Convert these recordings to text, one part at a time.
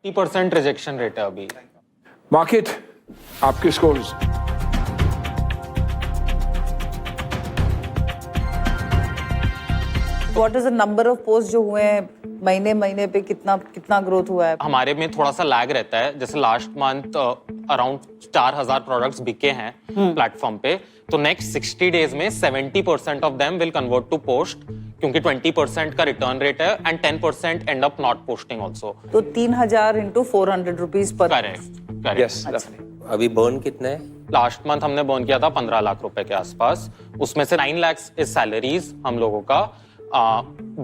50% rejection rate है अभी। Market, आपके scores. What is the number of post जो हुए हैं महीने महीने पे, कितना ग्रोथ हुआ है? हमारे में थोड़ा सा लैग रहता है, जैसे लास्ट मंथ अराउंड 4000 प्रोडक्ट्स बिके हैं प्लेटफॉर्म पे, तो नेक्स्ट 60 डेज में 70% of them will convert to post, क्योंकि 20% का रिटर्न रेट है and 10% and up not posting also. तो 3000 into 400 रुपीज पर। करेक्ट। यस, अभी बर्न कितना है? लास्ट मंथ हमने बर्न किया था 15 लाख रुपए के आसपास, उसमें से 9 लाख इज सैलरीज हम लोगों का,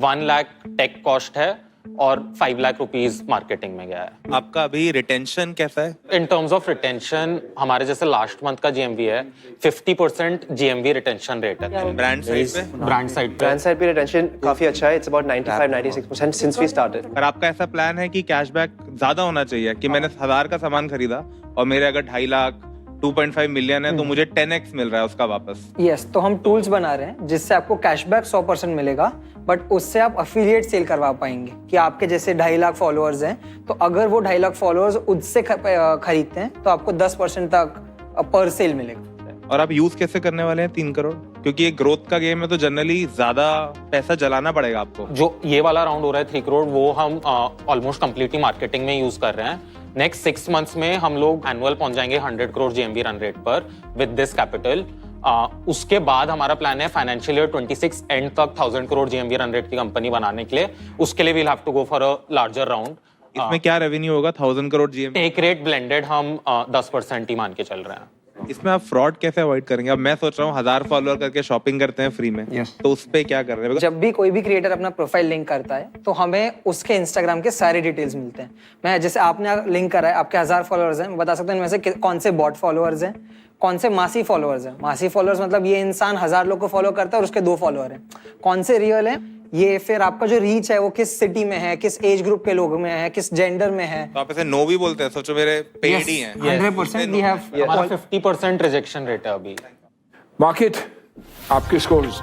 1 लाख टेक कॉस्ट है और 5 लाख रुपीस मार्केटिंग में गया है। आपका अभी रिटेंशन कैसा है? इन टर्म्स ऑफ रिटेंशन हमारे जैसे लास्ट मंथ का जीएमवी है 50% जीएमवी रिटेंशन रेट है। ब्रांड साइड पे? ब्रांड साइड पे रिटेंशन काफी अच्छा है, it's about 95-96% since we started. पर आपका ऐसा प्लान है कि कैशबैक ज्यादा होना चाहिए कि मैंने 1000 का सामान खरीदा और मेरे अगर 2.5 लाख 2.5 मिलियन है तो मुझे 10x मिल रहा है उसका वापस। यस, तो हम टूल्स बना रहे हैं जिससे आपको कैशबैक 100% मिलेगा, बट उससे आप अफिलिएट सेल करवा पाएंगे कि आपके जैसे 2.5 लाख फॉलोअर्स हैं, तो अगर वो 2.5 लाख फॉलोअर्स उससे खरीदते हैं तो आपको 10% तक पर सेल मिलेगा। और आप यूज कैसे करने वाले हैं 3 करोड़? क्योंकि ये ग्रोथ का गेम है तो जनरली ज्यादा पैसा जलाना पड़ेगा आपको। जो ये वाला राउंड हो रहा है 3 करोड़, वो हम ऑलमोस्ट कंप्लीटली मार्केटिंग में यूज कर रहे हैं। नेक्स्ट 6 मंथ्स में हम लोग एनुअल पहुंच जाएंगे 100 करोड़ जीएमवी रन रेट पर विद दिस कैपिटल। उसके बाद हमारा प्लान है फाइनेंशियल ईयर 26 एंड तक 1000 करोड़ जीएमवी रन रेट की कंपनी बनाने के लिए। उसके लिए we'll have to go for a larger round. इसमें क्या रेवेन्यू होगा 1000 करोड़ जीएमवी? एक रेट ब्लेंडेड हम 10% ही मान के चल रहे हैं। इसमें आप फ्रॉड कैसे अवॉइड करेंगे? अब मैं सोच रहा हूँ 1000 फॉलोअर करके शॉपिंग करते हैं फ्री में, तो उस पे क्या कर रहे हैं? जब भी कोई भी क्रिएटर अपना प्रोफाइल लिंक करता है तो हमें उसके इंस्टाग्राम के सारे डिटेल्स मिलते हैं। मैं जैसे आपने लिंक करा है, आपके 1000 फॉलोअर्स हैं, मैं बता सकता हूँ इनमें से कौन से बॉट फॉलोअर्स हैं, कौन से मासी फॉलोअर्स हैं। मासी फॉलोअर्स मतलब ये इंसान 1000 लोग को फॉलो करता है और उसके 2 फॉलोअर हैं। कौन से रियल हैं, ये फिर आपका जो रीच है वो किस सिटी में है, किस एज ग्रुप के लोगों में है, किस जेंडर में है। तो आप ऐसे नो भी बोलते हैं? सोचो मेरे पेड ही हैं। 100% वी हैव। हमारा 50% रिजेक्शन रेट है अभी। मार्केट, आपके स्कोर्स।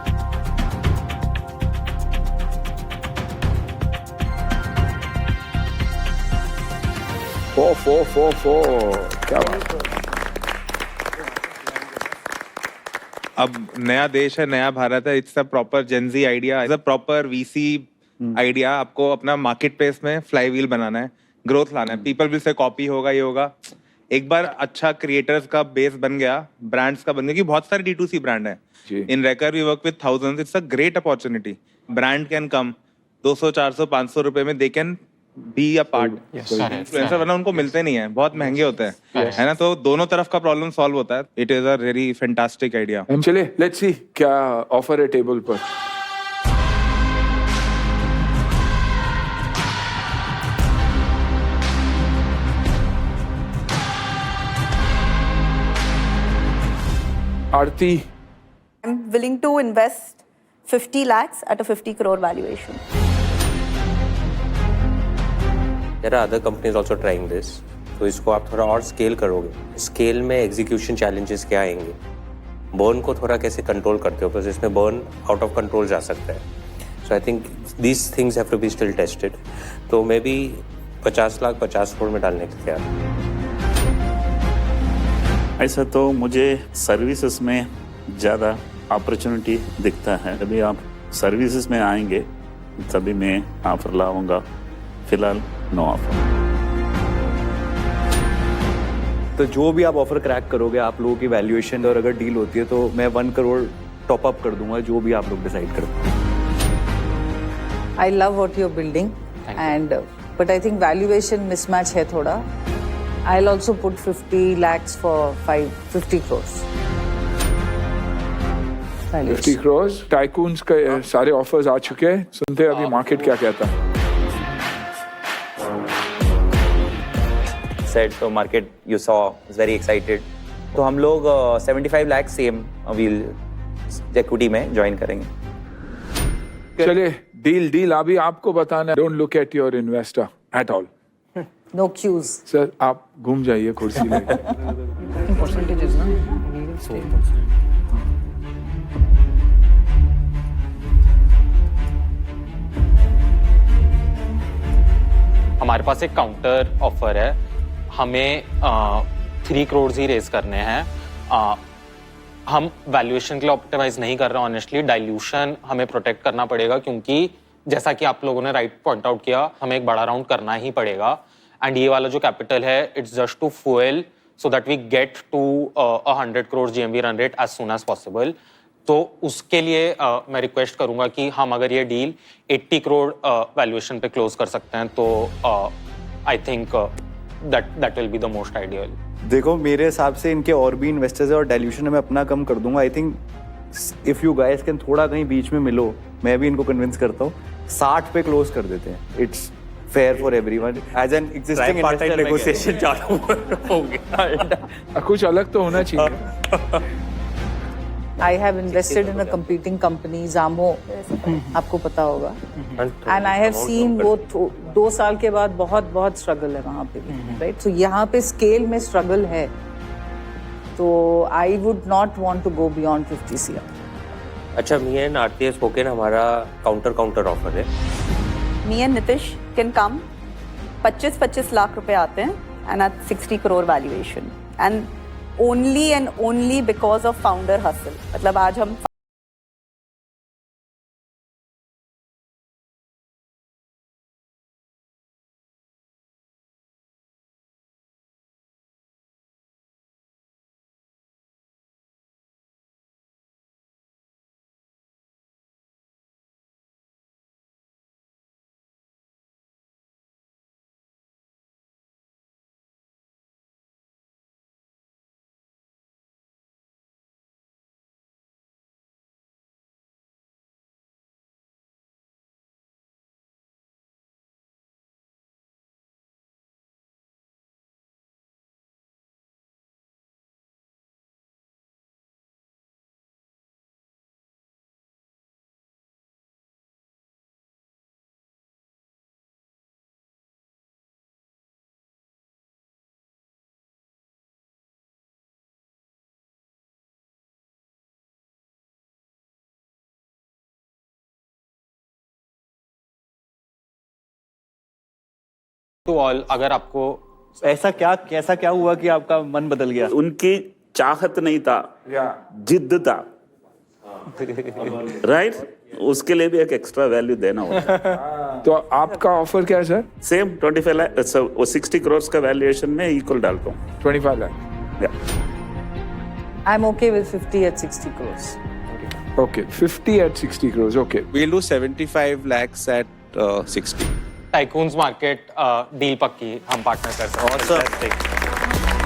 फोर। क्या बात है। अब नया देश है, नया भारत है, it's a proper Gen Z idea, it's a proper VC idea. आपको अपना मार्केट प्लेस में फ्लाईव्हील बनाना है, ग्रोथ लाना है। पीपल विल से कॉपी होगा, ये होगा। एक बार अच्छा क्रिएटर्स का बेस बन गया, ब्रांड्स का बन गया, कि बहुत सारे D2C ब्रांड है। इन रेकर we work with thousands, it's a great opportunity. Brand can come 200, 400, 500 रुपए में they can be a part influencer, वरना उनको मिलते नहीं है, बहुत महंगे होते हैं, है ना? तो दोनों तरफ का प्रॉब्लम सॉल्व होता है। It is a very fantastic idea. चले, लेट्स सी क्या ऑफर है टेबल पर। आरती, I'm willing to invest 50 lakhs at a 50 crore valuation. There are other companies also trying this. तो इसको आप थोड़ा और स्केल करोगे, स्केल में एग्जीक्यूशन चैलेंजेस क्या आएंगे, बर्न को थोड़ा कैसे कंट्रोल करते हो, तो इसमें बर्न आउट ऑफ कंट्रोल जा सकता है। So I think these things have to be still tested. तो मे बी 50 लाख 50 करोड़ में डालने के तैयार। ऐसा तो मुझे सर्विसेज में ज़्यादा अपॉर्चुनिटी दिखता है। अभी आप सर्विसेज में आएंगे तभी मैं ऑफर लाऊंगा, फिलहाल नो ऑफर। तो जो भी आप ऑफर क्रैक करोगे, आप लोगों की वैल्यूएशन और अगर डील होती है तो मैं 1 करोड़ टॉप अप कर दूंगा, जो भी आप लोग डिसाइड करते हैं। I love what you're building, and but I think valuation mismatch है थोड़ा. I'll also put 50 lakhs for 50 crores. 50 crores. Tycoons के सारे ऑफर्स आ चुके हैं, सुनते हैं अभी मार्केट क्या कहता है। Said so market you saw is very excited. तो हम लोग 75 लाख सेम व्हील इक्विटी में ज्वाइन करेंगे। चलिए, डील अभी आपको बताना है। Don't look at your investor at all. No cues. Sir आप घूम जाइए कुर्सी लेके। परसेंटेजेस ना हमारे पास एक काउंटर ऑफर है, हमें 3 करोड़ ही रेज करने हैं। हम वैल्यूएशन के लिए ऑप्टिमाइज नहीं कर रहे, ऑनेस्टली डाइल्यूशन हमें प्रोटेक्ट करना पड़ेगा, क्योंकि जैसा कि आप लोगों ने राइट पॉइंट आउट किया, हमें एक बड़ा राउंड करना ही पड़ेगा। एंड ये वाला जो कैपिटल है, it's just to fuel so that we get to 100 crore GMV run rate as soon as possible. तो उसके लिए मैं रिक्वेस्ट करूंगा कि हम अगर ये डील 80 करोड़ वैल्यूएशन पे क्लोज कर सकते हैं तो I think that will be the most ideal. देखो मेरे हिसाब से इनके और भी इन्वेस्टर्स है और डाइल्यूशन में अपना कम कर दूंगा। I think if you guys can थोड़ा कहीं बीच में मिलो, मैं भी इनको कन्विंस करता हूँ, 60 पे क्लोज कर देते हैं। It's fair for everyone as an existing investor. Negotiation चालू हो गया। कुछ अलग तो होना चाहिए। I have invested in a competing company, Zamo, आपको पता होगा। And I have seen वो 2 साल के बाद बहुत स्ट्रगल है वहाँ पे भी, राइट? So यहाँ पे स्केल में स्ट्रगल है, तो I would not want to go beyond 50 CR। अच्छा, me and Aarti have spoken, हमारा काउंटर ऑफर है। Me and Nitish can come, 25 lakh रुपए आते हैं and at 60 crore valuation and only because of founder hustle। मतलब आज हम टू ऑल, अगर आपको ऐसा क्या हुआ कि आपका मन बदल गया? उनकी चाहत नहीं था, जिद्द था, राइट? उसके लिए भी एक एक्स्ट्रा वैल्यू देना होता है। तो आपका ऑफर क्या है सर? सेम 25 लाख, 60 करोड़ का वैल्यूएशन में इक्वल डालता हूँ। 25 lakh. I'm okay with 50 at 60 crores। Okay, 50 at 60 crores, okay। We'll do 75 lakhs at 60। Tycoons market deal पक्की, हम पार्टनर कर सकते हैं। Awesome।